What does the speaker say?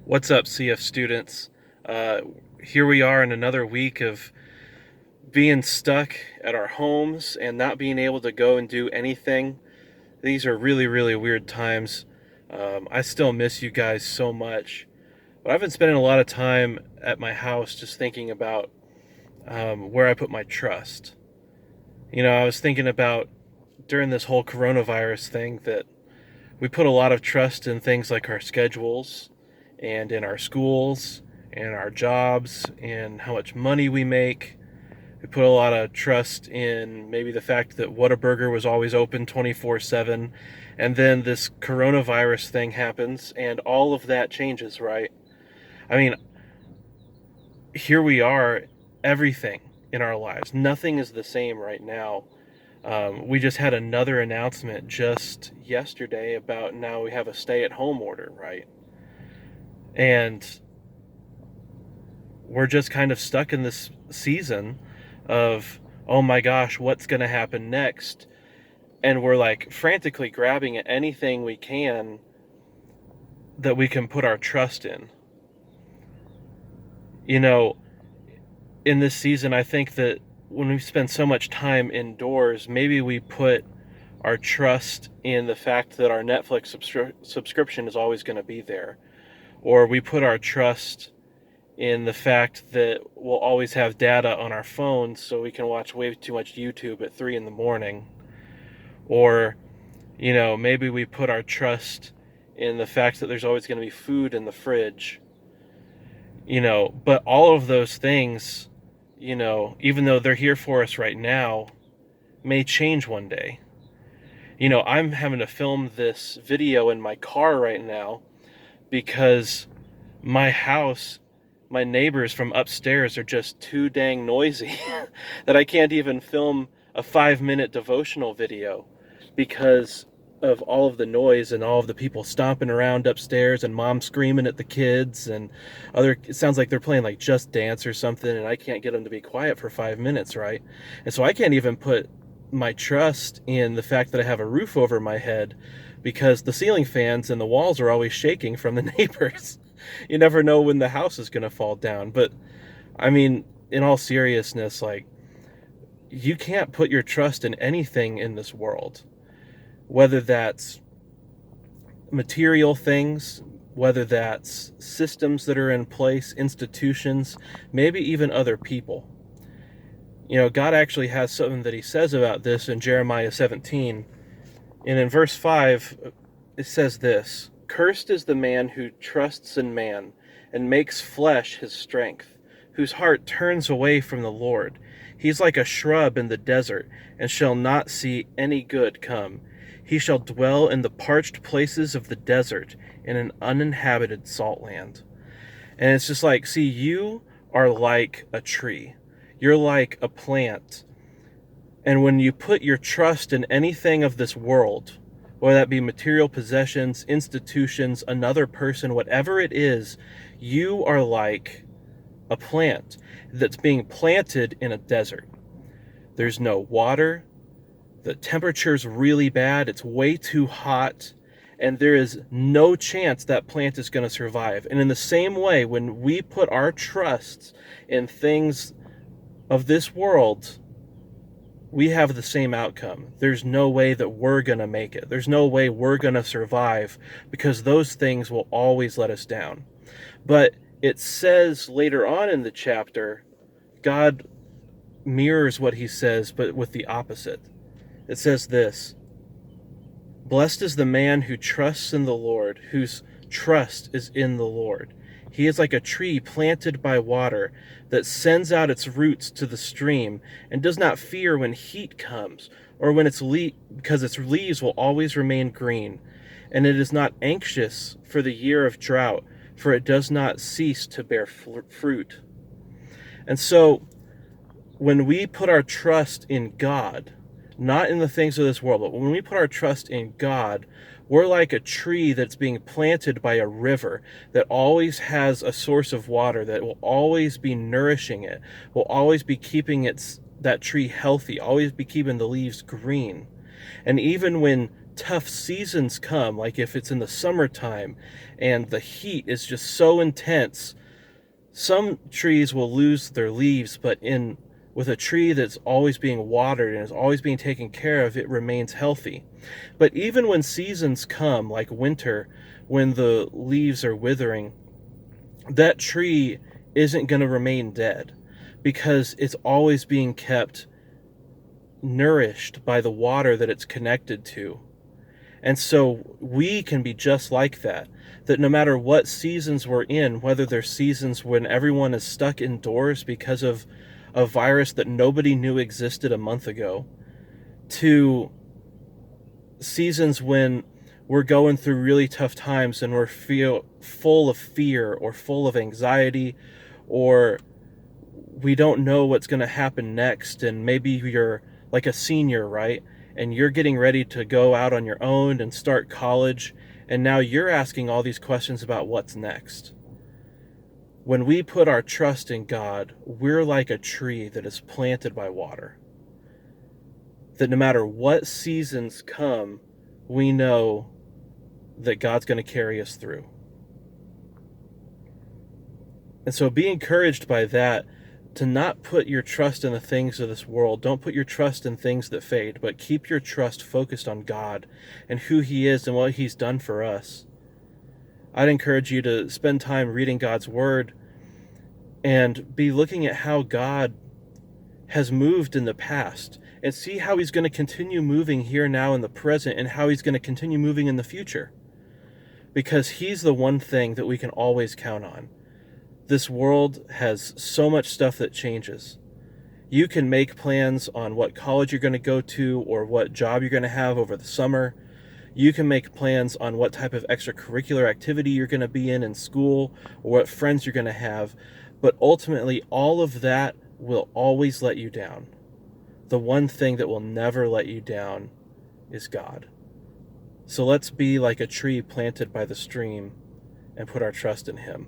What's up, CF students? Uh, Here we are in another week of being stuck at our homes and not being able to go and do anything. These are really, really weird times. I still miss you guys so much. But I've been spending a lot of time at my house just thinking about where I put my trust. I was thinking about during this whole coronavirus thing that we put a lot of trust in things like our schedules and in our schools and our jobs and how much money we make. We put a lot of trust in maybe the fact that Whataburger was always open 24/7. And then this coronavirus thing happens and all of that changes, right? I mean, here we are, everything in our lives. Nothing is the same right now. We just had another announcement just yesterday about now we have a stay-at-home order, right? And we're just kind of stuck in this season of, oh my gosh, what's going to happen next? And we're like frantically grabbing at anything we can that we can put our trust in. You know, in this season, I think that when we spend so much time indoors, maybe we put our trust in the fact that our Netflix subscription is always going to be there. Or we put our trust in the fact that we'll always have data on our phones so we can watch way too much YouTube at 3 in the morning. Or, maybe we put our trust in the fact that there's always going to be food in the fridge. But all of those things, even though they're here for us right now, may change one day. I'm having to film this video in my car right now because my house, my neighbors from upstairs are just too dang noisy that I can't even film a 5-minute devotional video because of all of the noise and all of the people stomping around upstairs and mom screaming at the kids and it sounds like they're playing like Just Dance or something, and I can't get them to be quiet for 5 minutes, right? And so I can't even put my trust in the fact that I have a roof over my head because the ceiling fans and the walls are always shaking from the neighbors. You never know when the house is going to fall down. But I mean, in all seriousness, like, you can't put your trust in anything in this world, whether that's material things, whether that's systems that are in place, institutions, maybe even other people. God actually has something that he says about this in Jeremiah 17. And in verse 5, it says this: "Cursed is the man who trusts in man and makes flesh his strength, whose heart turns away from the Lord. He's like a shrub in the desert and shall not see any good come. He shall dwell in the parched places of the desert, in an uninhabited salt land." And it's just like, see, you are like a tree. You're like a plant. And when you put your trust in anything of this world, whether that be material possessions, institutions, another person, whatever it is, you are like a plant that's being planted in a desert. There's no water. The temperature's really bad. It's way too hot. And there is no chance that plant is going to survive. And in the same way, when we put our trusts in things of this world, we have the same outcome. There's no way that we're going to make it. There's no way we're going to survive because those things will always let us down. But it says later on in the chapter, God mirrors what he says, but with the opposite. It says this: "Blessed is the man who trusts in the Lord, whose trust is in the Lord. He is like a tree planted by water that sends out its roots to the stream and does not fear when heat comes or when because its leaves will always remain green. And it is not anxious for the year of drought, for it does not cease to bear fruit." And so when we put our trust in God, not in the things of this world, but when we put our trust in God, we're like a tree that's being planted by a river that always has a source of water that will always be nourishing it, will always be keeping that tree healthy, always be keeping the leaves green. And even when tough seasons come, like if it's in the summertime and the heat is just so intense, some trees will lose their leaves, but in with a tree that's always being watered and is always being taken care of, it remains healthy. But even when seasons come, like winter, when the leaves are withering, that tree isn't going to remain dead because it's always being kept nourished by the water that it's connected to. And so we can be just like that, that no matter what seasons we're in, whether they're seasons when everyone is stuck indoors because of a virus that nobody knew existed a month ago, to seasons when we're going through really tough times and we're feel full of fear or full of anxiety, or we don't know what's going to happen next, and maybe you're like a senior, right? And you're getting ready to go out on your own and start college, and now you're asking all these questions about what's next. When we put our trust in God, we're like a tree that is planted by water. That no matter what seasons come, we know that God's going to carry us through. And so be encouraged by that, to not put your trust in the things of this world. Don't put your trust in things that fade, but keep your trust focused on God and who He is and what He's done for us. I'd encourage you to spend time reading God's Word and be looking at how God has moved in the past and see how He's going to continue moving here now in the present and how He's going to continue moving in the future. Because He's the one thing that we can always count on. This world has so much stuff that changes. You can make plans on what college you're going to go to or what job you're going to have over the summer. You can make plans on what type of extracurricular activity you're going to be in school, or what friends you're going to have. But ultimately, all of that will always let you down. The one thing that will never let you down is God. So let's be like a tree planted by the stream and put our trust in Him.